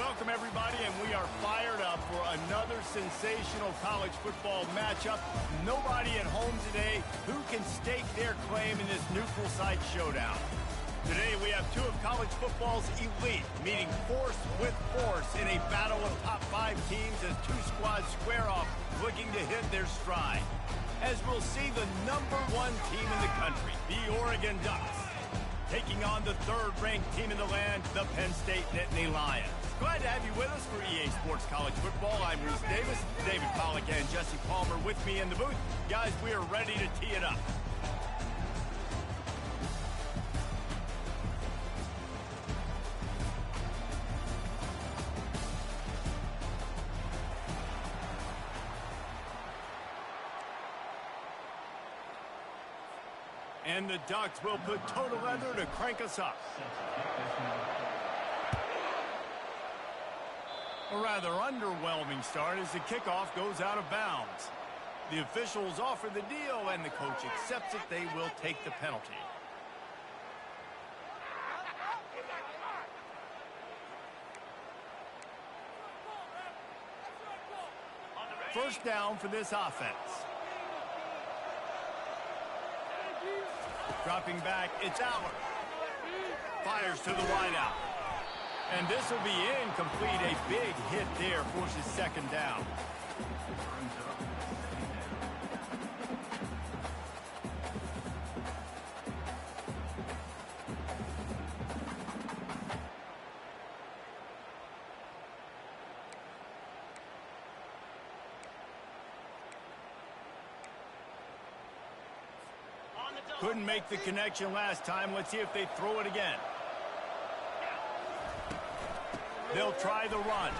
Welcome, everybody, and we are fired up for another sensational college football matchup. Nobody at home today who can stake their claim in this neutral site showdown. Today, we have two of college football's elite meeting force with force in a battle of top 5 teams as two squads square off looking to hit their stride. As we'll see the #1 team in the country, the Oregon Ducks, taking on the 3rd-ranked team in the land, the Penn State Nittany Lions. Glad to have you with us for EA Sports College Football. I'm Reese Davis, David Pollack and Jesse Palmer with me in the booth. Guys, we are ready to tee it up. And the Ducks will put total leather to crank us up. A rather underwhelming start as the kickoff goes out of bounds. The officials offer the deal and the coach accepts it. They will take the penalty. First down for this offense. Dropping back, it's Aller. Fires to the wideout. And this will be incomplete. A big hit there forces second down. Couldn't make the connection last time. Let's see if they throw it again. They'll try the run.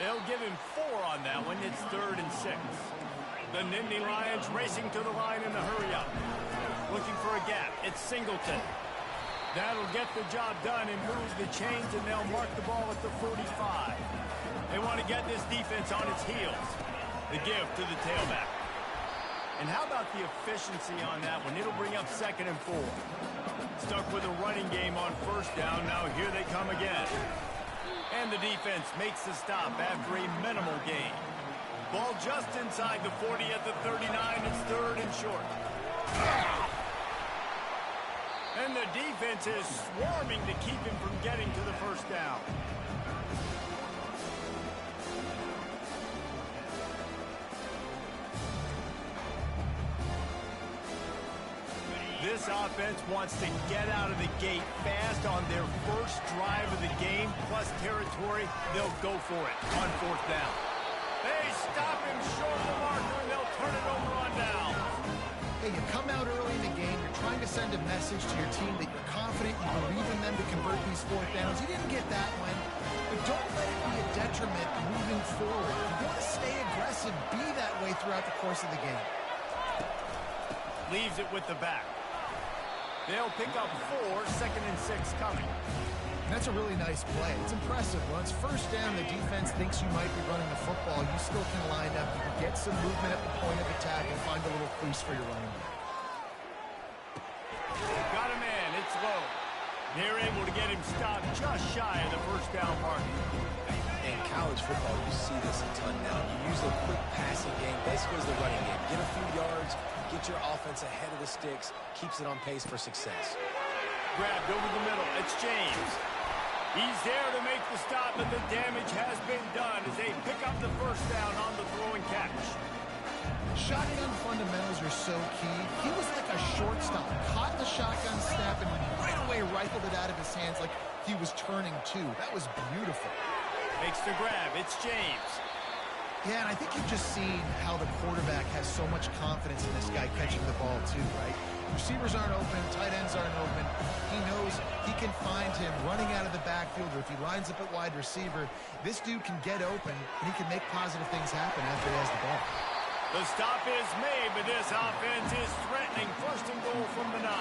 They'll give him 4 on that one. It's 3rd and 6. The Nittany Lions racing to the line in the hurry-up. Looking for a gap. It's Singleton. That'll get the job done and move the chains, and they'll mark the ball at the 45. They want to get this defense on its heels. The give to the tailback. And how about the efficiency on that one? It'll bring up 2nd and 4. Stuck with a running game on first down. Now here they come again. And the defense makes the stop after a minimal gain. Ball just inside the 40 at the 39. It's 3rd and short. And the defense is swarming to keep him from getting to the first down. This offense wants to get out of the gate fast on their first drive of the game, plus territory. They'll go for it on 4th down. They stop him short of the marker, and they'll turn it over on down. Hey, you come out early in the game, you're trying to send a message to your team that you're confident, you believe in them to convert these 4th downs. You didn't get that one, but don't let it be a detriment moving forward. You want to stay aggressive, be that way throughout the course of the game. Leaves it with the back. They'll pick up 4, 2nd and 6 coming. And that's a really nice play. It's impressive. When it's first down, the defense thinks you might be running the football. You still can line up. You can get some movement at the point of attack and find a little crease for your running back. Got a man. It's low. They're able to get him stopped just shy of the first down mark. In college football, you see this a ton now. You use a quick passing game, basically as the running game. Get a few yards, get your offense ahead of the sticks, keeps it on pace for success. Grabbed over the middle. It's James. He's there to make the stop, but the damage has been done as they pick up the first down on the throw and catch. Shotgun fundamentals are so key. He was like a shortstop. Caught the shotgun snap and right away rifled it out of his hands like he was turning two. That was beautiful. Makes the grab. It's James. Yeah, and I think you've just seen how the quarterback has so much confidence in this guy catching the ball too, right? Receivers aren't open, tight ends aren't open. He knows he can find him running out of the backfield, or if he lines up at wide receiver, this dude can get open, and he can make positive things happen after he has the ball. The stop is made, but this offense is threatening. 1st and goal from the 9.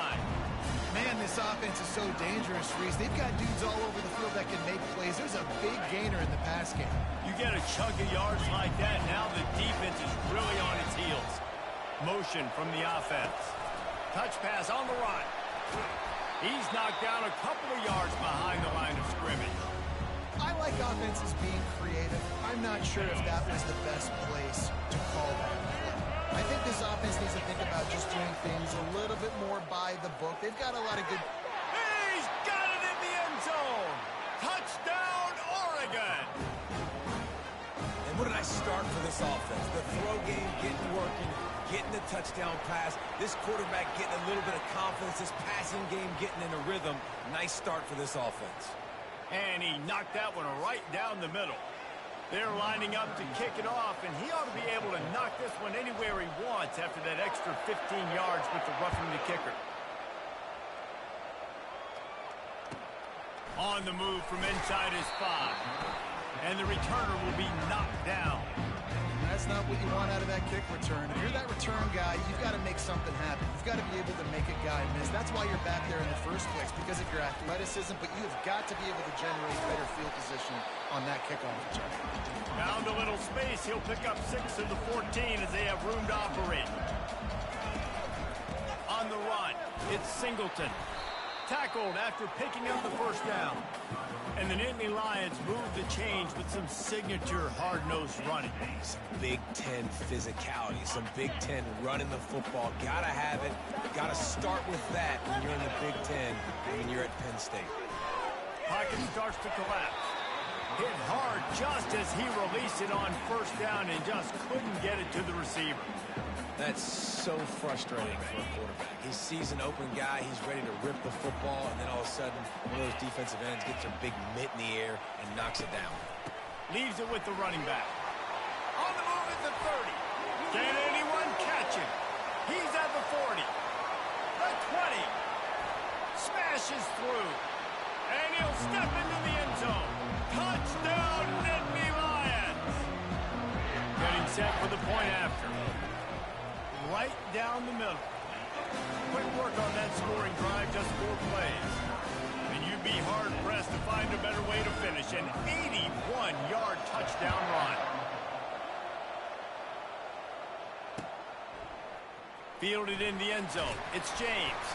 Man, this offense is so dangerous, Reese. They've got dudes all over the field that can make plays. There's a big gainer in the pass game. You get a chunk of yards like that, now the defense is really on its heels. Motion from the offense. Touch pass on the run. He's knocked down a couple of yards behind the line of scrimmage. I like offenses being creative. I'm not sure if that was the best place to call that play. I think this offense needs to think about just doing things a little bit more by the book. They've got a lot of good... He's got it in the end zone. Touchdown, Oregon. And what did I start for this offense? The throw game getting working, getting the touchdown pass. This quarterback getting a little bit of confidence. This passing game getting in a rhythm. Nice start for this offense. And he knocked that one right down the middle. They're lining up to kick it off, and he ought to be able to knock this one anywhere he wants after that extra 15 yards with the roughing the kicker. On the move from inside his 5. And the returner will be knocked down. That's not what you want out of that kick return. If you're that return guy, you've got to make something happen. You've got to be able to make a guy miss. That's why you're back there in the first place, because of your athleticism, but you've got to be able to generate better field position on that kickoff return. Found a little space. He'll pick up 6 of the 14 as they have room to operate. On the run, it's Singleton. Tackled after picking up the first down. And the Nittany Lions move the change with some signature hard-nosed running. Some Big Ten physicality, some Big Ten running the football. Gotta have it. Gotta start with that when you're in the Big Ten, when you're at Penn State. Pocket starts to collapse. Hit hard just as he released it on first down and just couldn't get it to the receiver. That's so frustrating for a quarterback. He sees an open guy, he's ready to rip the football, and then all of a sudden, one of those defensive ends gets their big mitt in the air and knocks it down. Leaves it with the running back. On the move at the 30. Can anyone catch him? He's at the 40. The 20. Smashes through. And he'll step into the end zone. Touchdown, Nittany Lions. Getting set for the point after. Right down the middle. Quick work on that scoring drive, just 4 plays. And you'd be hard-pressed to find a better way to finish an 81-yard touchdown run. Fielded in the end zone. It's James.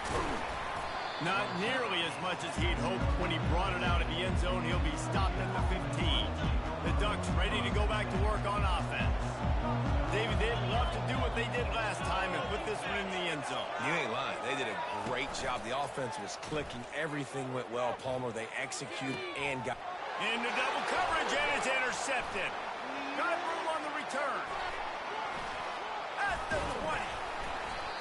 Not nearly as much as he'd hoped when he brought it out of the end zone. He'll be stopped at the 15. The Ducks ready to go back to work on offense. David, they'd love to do what they did last time and put this one in the end zone. You ain't lying. They did a great job. The offense was clicking. Everything went well. Palmer, they executed and got... Into double coverage, and it's intercepted. Got room on the return. At the 20.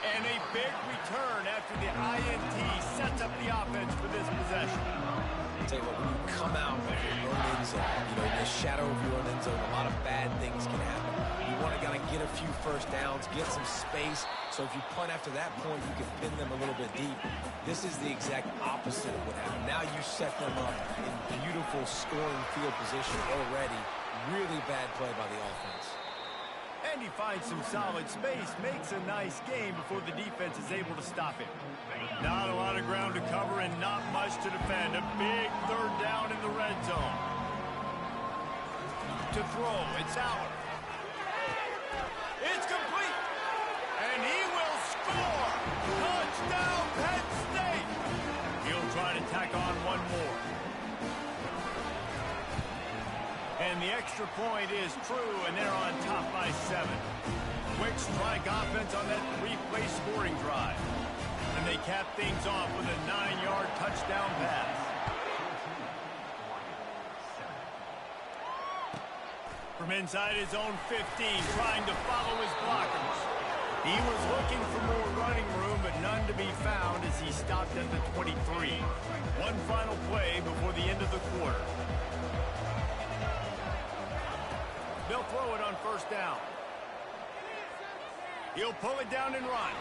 And a big return after the INT sets up the offense for this possession. I'll tell you what, when you come out of your own end zone, you know, in the shadow of your own end zone, a lot of bad things can happen. You want to gotta get a few first downs, get some space, so if you punt after that point, you can pin them a little bit deep. This is the exact opposite of what happened. Now you set them up in beautiful scoring field position already. Really bad play by the offense. And he finds some solid space, makes a nice game before the defense is able to stop him. Not a lot of ground to cover and not much to defend. A big third down in the red zone. To throw, it's out. It's complete. And he will score. Touchdown, Penn State. He'll try to tack on one more. And the extra point is true, and they're on top by 7. Quick strike offense on that 3-play scoring drive. And they cap things off with a 9-yard touchdown pass. From inside his own 15, trying to follow his blockers. He was looking for more running room, but none to be found as he stopped at the 23. One final play before the end of the quarter. They'll throw it on first down. He'll pull it down and run.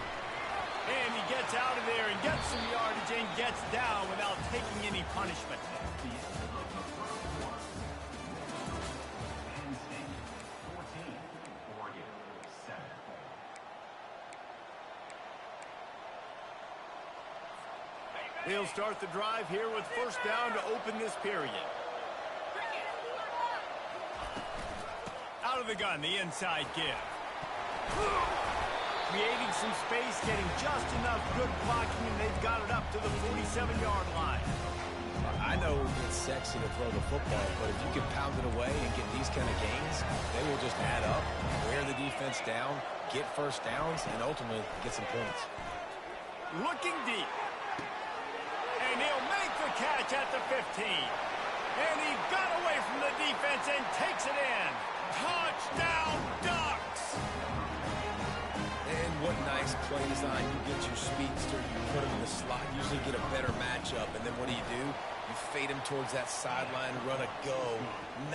And he gets out of there and gets some yardage and gets down without taking any punishment. They'll start the drive here with first down to open this period. Out of the gun, the inside give. Creating some space, getting just enough good blocking, and they've got it up to the 47-yard line. I I know it's sexy to throw the football, but if you can pound it away and get these kind of gains, they will just add up, wear the defense down, get first downs, and ultimately get some points. Looking deep. And he'll make the catch at the 15. And he got away from the defense and takes it in. Touchdown, Ducks! And what nice play design. You get your speedster, you put him in the slot, usually get a better matchup. And then what do? You fade him towards that sideline, run a go.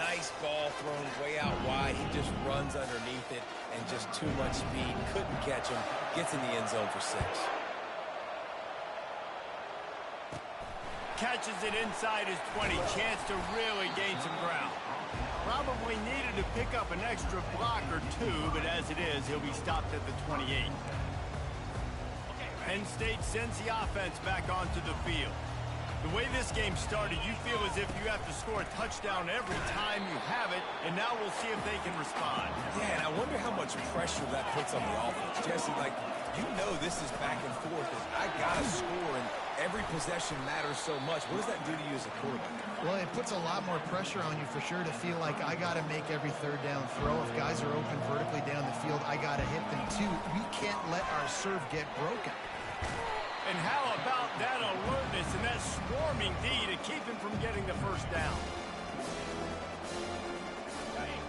Nice ball thrown way out wide. He just runs underneath it and just too much speed. Couldn't catch him. Gets in the end zone for 6. Catches it inside his 20. Chance to really gain some ground. Probably needed to pick up an extra block or 2, but as it is, he'll be stopped at the 28. Penn State sends the offense back onto the field. The way this game started, you feel as if you have to score a touchdown every time you have it, and now we'll see if they can respond. Yeah, and I wonder how much pressure that puts on the offense. Jesse, you know this is back and forth. I got to score, and every possession matters so much. What does that do to you as a quarterback? Well, it puts a lot more pressure on you for sure to feel like I got to make every third down throw. If guys are open vertically down the field, I got to hit them too. We can't let our serve get broken. And how about that alertness and that swarming D to keep him from getting the first down?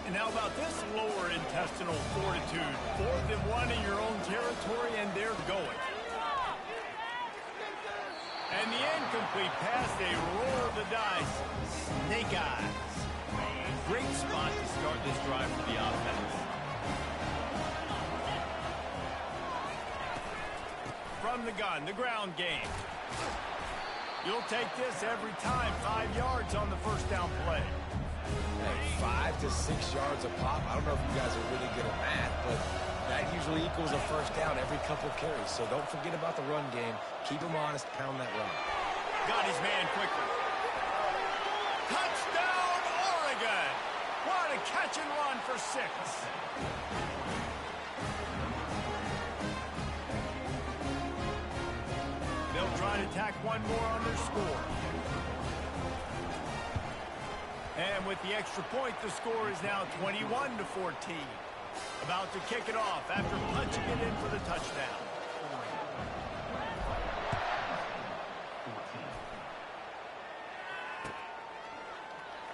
And how about this lower intestinal fortitude? 4th and 1 in your own territory, and they're going. And the incomplete pass, they roll the dice. Snake eyes. Great spot to start this drive for the offense. From the gun, the ground game. You'll take this every time. 5 yards on the first down play. Hey, 5 to 6 yards a pop. I don't know if you guys are really good at math, but that usually equals a first down every couple of carries. So don't forget about the run game. Keep them honest. Pound that run. Got his man quickly. Touchdown, Oregon! What a catch and run for 6. They'll try to tack one more on their score. And with the extra point, the score is now 21 to 14. About to kick it off after punching it in for the touchdown.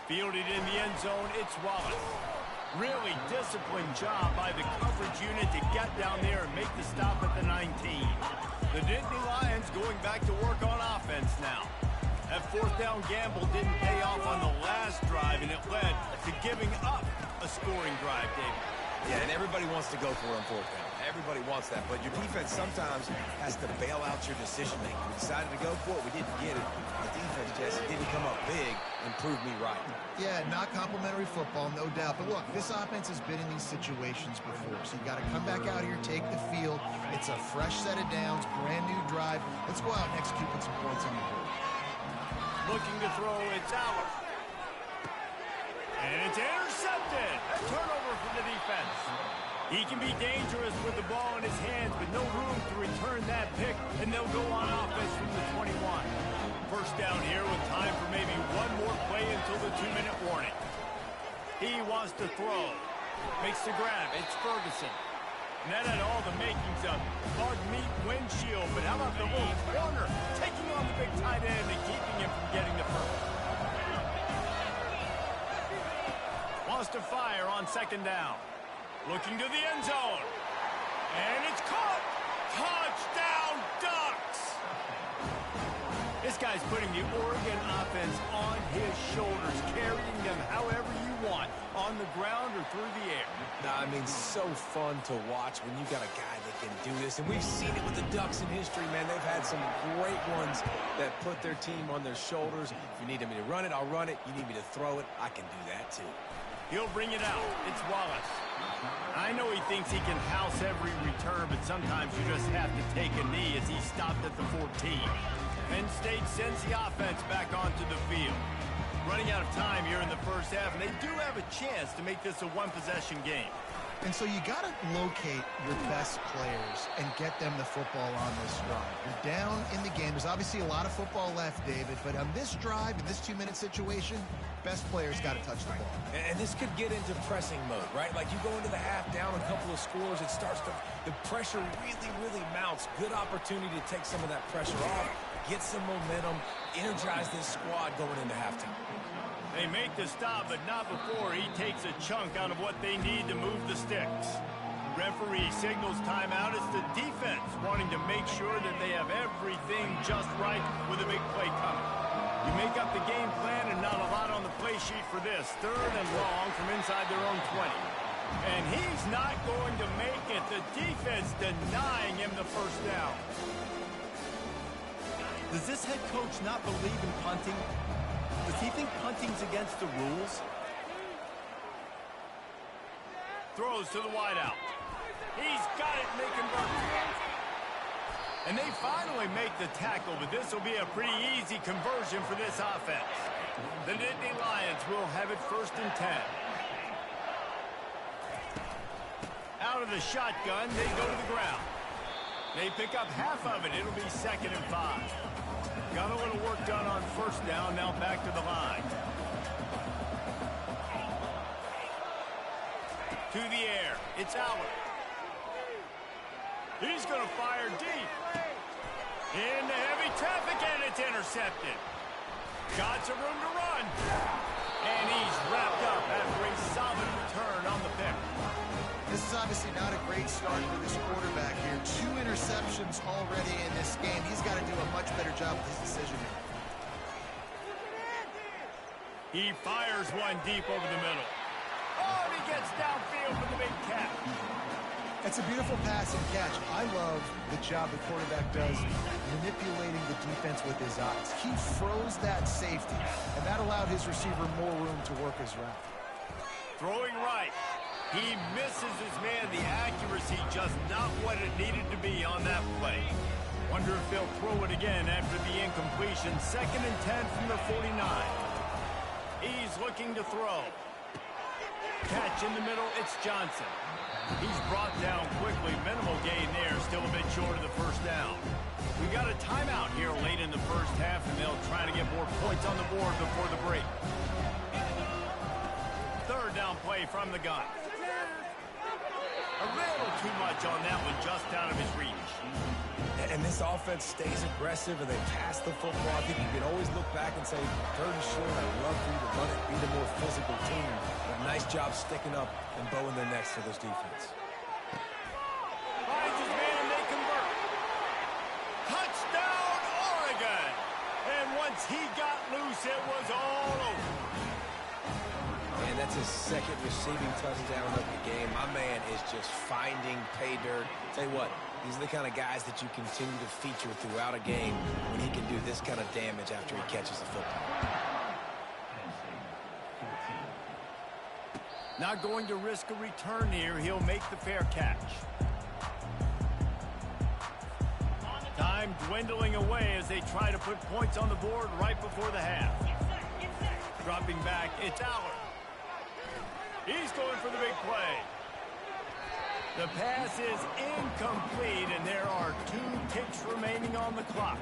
Fielded in the end zone, it's Wallace. Really disciplined job by the coverage unit to get down there and make the stop at the 19. The Nittany Lions going back to work on offense now. That 4th down gamble didn't pay off on the last drive, and it led to giving up a scoring drive, David. Yeah, and everybody wants to go for it on 4th down. Everybody wants that, but your defense sometimes has to bail out your decision-making. We decided to go for it. We didn't get it. The defense, Jesse, didn't come up big and prove me right. Yeah, not complimentary football, no doubt. But look, this offense has been in these situations before, so you got to come back out here, take the field. It's a fresh set of downs, brand new drive. Let's go out and execute with some points on the board. Looking to throw, it's Aller. And it's intercepted. A turnover for the defense. He can be dangerous with the ball in his hands, but no room to return that pick, and they'll go on offense from the 21. First down here with time for maybe one more play until the 2-minute warning. He wants to throw. Makes the grab. It's Ferguson. And that had all the makings of bug meat windshield, but how about the little corner taking on the big tight end and keeping him from getting the first? Wants to fire on 2nd down. Looking to the end zone. And it's caught. Touchdown, Ducks! This guy's putting the Oregon offense on his shoulders, carrying them however you want, on the ground or through the air. I mean, so fun to watch when you got a guy that can do this. And we've seen it with the Ducks in history, man. They've had some great ones that put their team on their shoulders. If you need me to run it, I'll run it. You need me to throw it, I can do that too. He'll bring it out. It's Wallace. I know he thinks he can house every return, but sometimes you just have to take a knee as he stopped at the 14. Penn State sends the offense back onto the field. Running out of time here in the first half, and they do have a chance to make this a one-possession game. And so you got to locate your best players and get them the football on this drive. You're down in the game. There's obviously a lot of football left, David, but on this drive, in this 2-minute situation, best players got to touch the ball. And this could get into pressing mode, right? Like you go into the half down a couple of scores, it starts to, the pressure really mounts. Good opportunity to take some of that pressure off, get some momentum, energize this squad going into halftime. They make the stop, but not before he takes a chunk out of what they need to move the sticks. Referee signals timeout. It's the defense wanting to make sure that they have everything just right with a big play coming. You make up the game plan and not a lot on the play sheet for this. 3rd and long from inside their own 20. And he's not going to make it. The defense denying him the first down. Does this head coach not believe in punting? Does he think punting's against the rules? Throws to the wideout. He's got it, making Burton. And they finally make the tackle, but this will be a pretty easy conversion for this offense. The Nittany Lions will have it 1st and 10. Out of the shotgun, they go to the ground. They pick up half of it. It'll be 2nd and 5. Got a little work done on 1st down, now back to the line. To the air, it's Allen. He's going to fire deep. Into heavy traffic, and it's intercepted. Got some room to run. And he's wrapped up after a solid return on the pick. This is obviously not a great start for this quarterback here. 2 interceptions already in this game. He's got to do a much better job with his decision making. He fires one deep over the middle. Oh, and he gets downfield for the big catch. It's a beautiful pass and catch. I love the job the quarterback does manipulating the defense with his eyes. He froze that safety, and that allowed his receiver more room to work his route. Throwing right. He misses his man. The accuracy just not what it needed to be on that play. Wonder if they'll throw it again after the incompletion. 2nd and 10 from the 49. He's looking to throw. Catch in the middle. It's Johnson. He's brought down quickly. Minimal gain there. Still a bit short of the 1st down. We got a timeout here late in the 1st half, and they'll try to get more points on the board before the break. 3rd down play from the gun. A little too much on that one, just out of his reach. And this offense stays aggressive, and they pass the football. I think you can always look back and say, 3rd and short, I'd love for you to run it, be the more physical team. But nice job sticking up and bowing their necks for this defense. Finds his man, and they convert. Touchdown, Oregon! And once he got loose, it was all over. And that's his 2nd receiving touchdown of the game. My man is just finding pay dirt. Tell you what, these are the kind of guys that you continue to feature throughout a game when he can do this kind of damage after he catches the football. Not going to risk a return here. He'll make the fair catch. Time dwindling away as they try to put points on the board right before the half. Dropping back, it's Allen. He's going for the big play. The pass is incomplete, and there are 2 ticks remaining on the clock.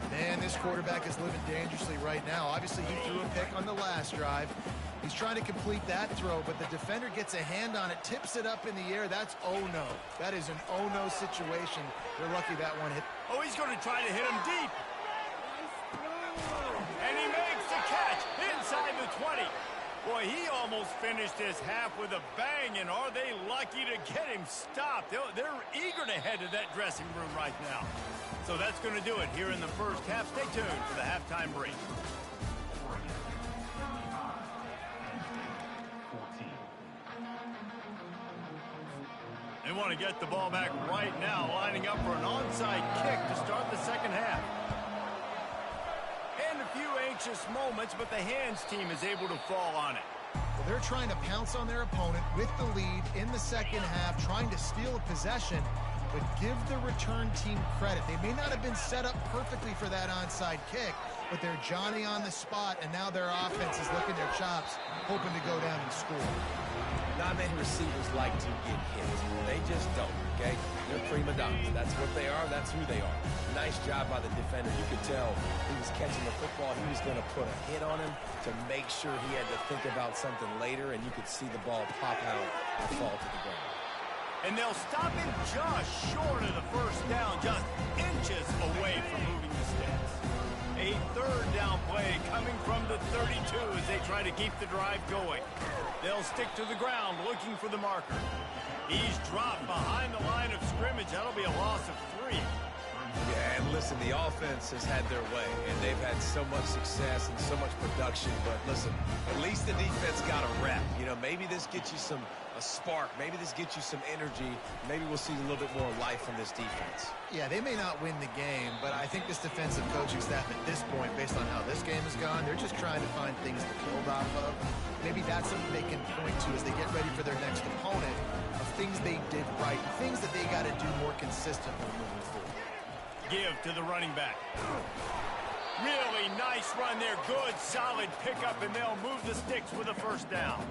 Man, this quarterback is living dangerously right now. Obviously, he threw a pick on the last drive. He's trying to complete that throw, but the defender gets a hand on it, tips it up in the air. That's oh-no. That is an oh-no situation. They're lucky that one hit. Oh, he's going to try to hit him deep. And he makes the catch inside the 20. Boy, he almost finished this half with a bang, and are they lucky to get him stopped? They're eager to head to that dressing room right now. So that's going to do it here in the 1st half. Stay tuned for the halftime break. They want to get the ball back right now, lining up for an onside kick to start the 2nd half. And a few anxious moments, but the hands team is able to fall on it. Well, they're trying to pounce on their opponent with the lead in the 2nd half, trying to steal a possession, but give the return team credit. They may not have been set up perfectly for that onside kick, but they're Johnny on the spot, and now their offense is licking their chops, hoping to go down and score. Not many receivers like to get hit. They just don't, okay? They're prima donnas. That's what they are. That's who they are. Nice job by the defender. You could tell he was catching the football. He was going to put a hit on him to make sure he had to think about something later, and you could see the ball pop out and fall to the ground. And they'll stop him just short of the first down, just inches away from moving the sticks. A third down play coming from the 32 as they try to keep the drive going. They'll stick to the ground looking for the marker. He's dropped behind the line of scrimmage. That'll be a loss of 3. Yeah, and listen, the offense has had their way, and they've had so much success and so much production. But listen, at least the defense got a rep. You know, maybe this gets you a spark. Maybe this gets you some energy. Maybe we'll see a little bit more life from this defense. Yeah, they may not win the game, but I think this defensive coaching staff at this point, based on how this game has gone, they're just trying to find things to build off of. Maybe that's something they can point to as they get ready for their next opponent, of things they did right, things that they got to do more consistently moving forward. Give to the running back. Really nice run there. Good, solid pickup, and they'll move the sticks with a first down.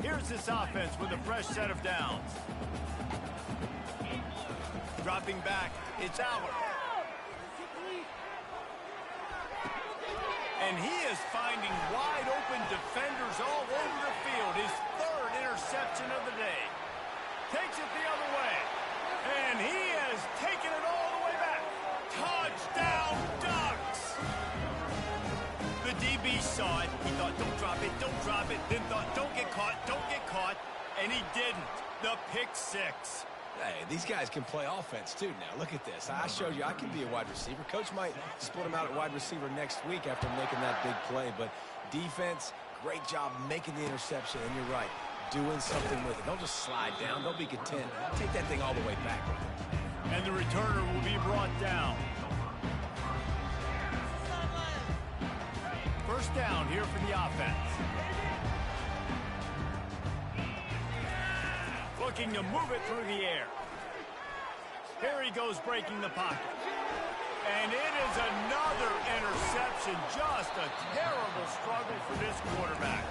Here's this offense with a fresh set of downs. Dropping back, it's Aller. And he is finding wide open defenders all over the field. His third interception of the day. Takes it the other way. And he has taken it all the way back. Touchdown, Ducks! The DB saw it. He thought, don't drop it, don't drop it. Then thought, don't get caught, don't get caught. And he didn't. The pick 6. Hey, these guys can play offense, too, now. Look at this. I showed you I can be a wide receiver. Coach might split him out at wide receiver next week after making that big play. But defense, great job making the interception. And you're right, doing something with it. Don't just slide down. Don't be content. Take that thing all the way back. And the returner will be brought down. First down here for the offense. Looking to move it through the air. Here he goes breaking the pocket. And it is another interception. Just a terrible struggle for this quarterback.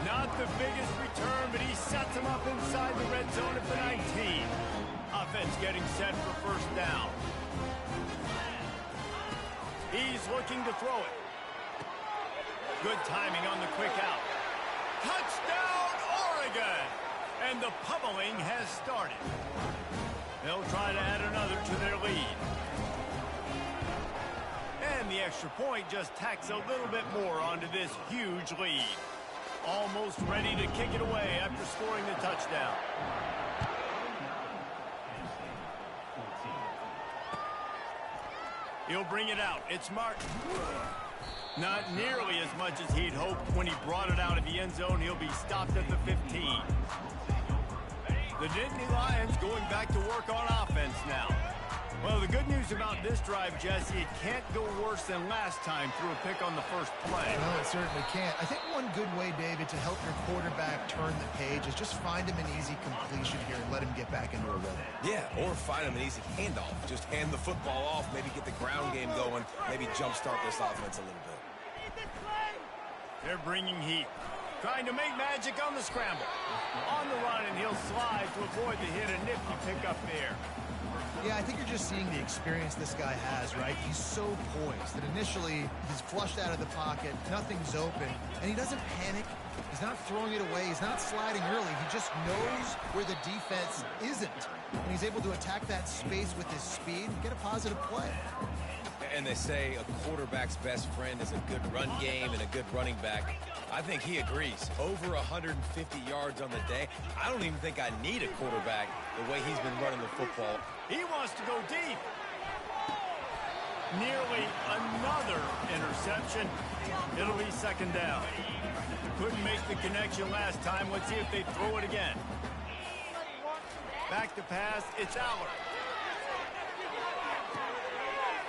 Not the biggest return, but he sets him up inside the red zone at the 19. Offense getting set for first down. He's looking to throw it. Good timing on the quick out. Touchdown, Oregon! And the pummeling has started. They'll try to add another to their lead. And the extra point just tacks a little bit more onto this huge lead. Almost ready to kick it away after scoring the touchdown. He'll bring it out. It's Martin. Not nearly as much as he'd hoped when he brought it out of the end zone. He'll be stopped at the 15. The Nittany Lions going back to work on offense now. Well, the good news about this drive, Jesse, it can't go worse than last time through a pick on the first play. No, it certainly can't. I think one good way, David, to help your quarterback turn the page is just find him an easy completion here and let him get back into a rhythm. Yeah, or find him an easy handoff. Just hand the football off, maybe get the ground game going, maybe jumpstart this offense a little bit. They're bringing heat. Trying to make magic on the scramble. On the run, and he'll slide to avoid the hit. A nifty pickup there. Yeah, I think you're just seeing the experience this guy has, right? He's so poised that initially he's flushed out of the pocket, nothing's open, and he doesn't panic. He's not throwing it away. He's not sliding early. He just knows where the defense isn't, and he's able to attack that space with his speed and get a positive play. And they say a quarterback's best friend is a good run game and a good running back. I think he agrees. Over 150 yards on the day. I don't even think I need a quarterback the way he's been running the football. He wants to go deep. Nearly another interception. It'll be second down. Couldn't make the connection last time. Let's see if they throw it again. Back to pass. It's Aller.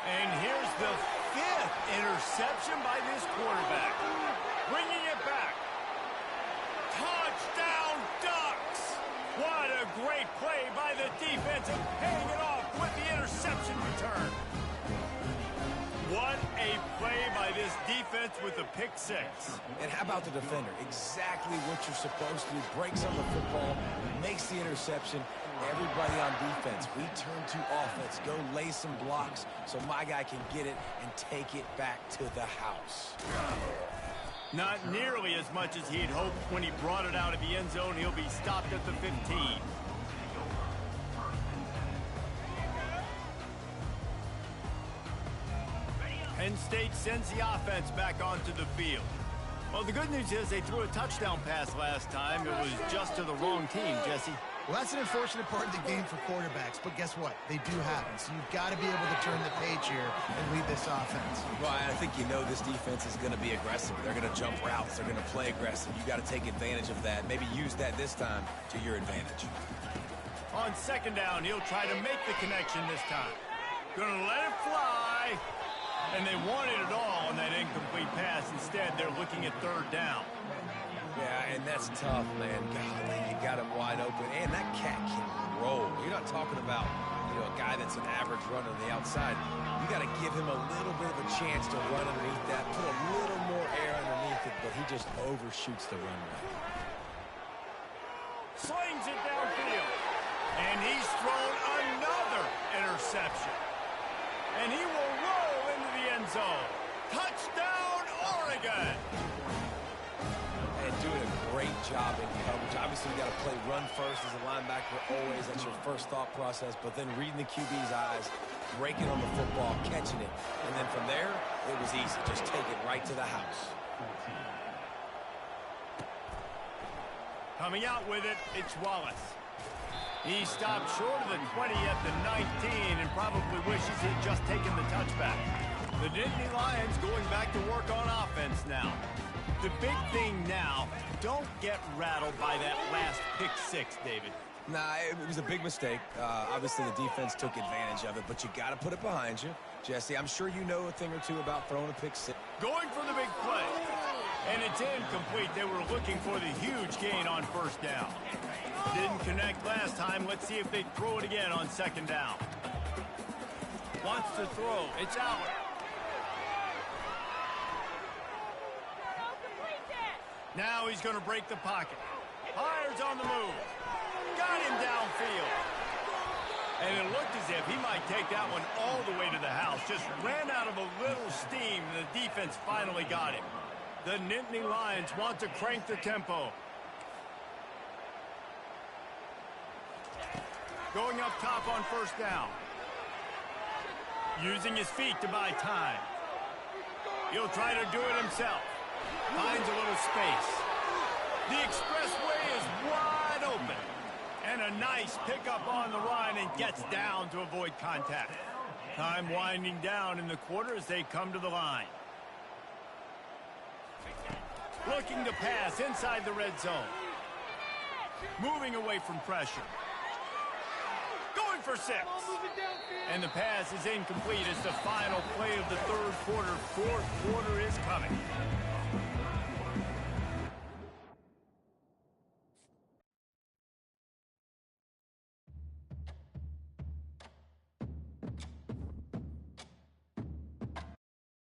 And here's the 5th interception by this quarterback. Bringing it back. Touchdown, Ducks! What a great play by the defense and paying it off with the interception return. What a play by this defense with a pick six. And how about the defender? Exactly what you're supposed to do. Breaks on the football, makes the interception. Everybody on defense, we turn to offense. Go lay some blocks so my guy can get it and take it back to the house. Not nearly as much as he'd hoped when he brought it out of the end zone. He'll be stopped at the 15. Penn State sends the offense back onto the field. Well, the good news is they threw a touchdown pass last time. It was just to the wrong team, Jesse. Well, that's an unfortunate part of the game for quarterbacks, but guess what? They do happen. So you've got to be able to turn the page here and lead this offense. Right, I think you know this defense is going to be aggressive. They're going to jump routes. They're going to play aggressive. You got to take advantage of that. Maybe use that this time to your advantage. On second down, he'll try to make the connection this time. Gonna let it fly. And they wanted it all on that incomplete pass. Instead, they're looking at third down. Yeah, and that's tough, man. Golly, you got him wide open. And that cat can roll. You're not talking about, a guy that's an average runner on the outside. You got to give him a little bit of a chance to run underneath that, put a little more air underneath it, but he just overshoots the runway. Slings it downfield. And he's thrown another interception. And he will roll into the end zone. Touchdown, Oregon! And doing a great job in coverage. Obviously, you got to play run first as a linebacker always. That's your first thought process. But then reading the QB's eyes, breaking on the football, catching it. And then from there, it was easy. Just take it right to the house. Coming out with it, it's Wallace. He stopped short of the 20 at the 19 and probably wishes he'd just taken the touchback. The Nittany Lions going back to work on offense now. The big thing now, don't get rattled by that last pick six, David. Nah, it was a big mistake. Obviously, the defense took advantage of it, but you got to put it behind you. Jesse, I'm sure you know a thing or two about throwing a pick six. Going for the big play. And it's incomplete. They were looking for the huge gain on first down. Didn't connect last time. Let's see if they throw it again on second down. Wants to throw. It's out. Now he's going to break the pocket. Hires on the move. Got him downfield. And it looked as if he might take that one all the way to the house. Just ran out of a little steam. The defense finally got him. The Nittany Lions want to crank the tempo. Going up top on first down. Using his feet to buy time. He'll try to do it himself. Finds a little space. The expressway is wide open. And a nice pickup on the run and gets down to avoid contact. Time winding down in the quarter as they come to the line. Looking to pass inside the red zone. Moving away from pressure. Going for 6. And the pass is incomplete as the final play of the third quarter. Fourth quarter is coming.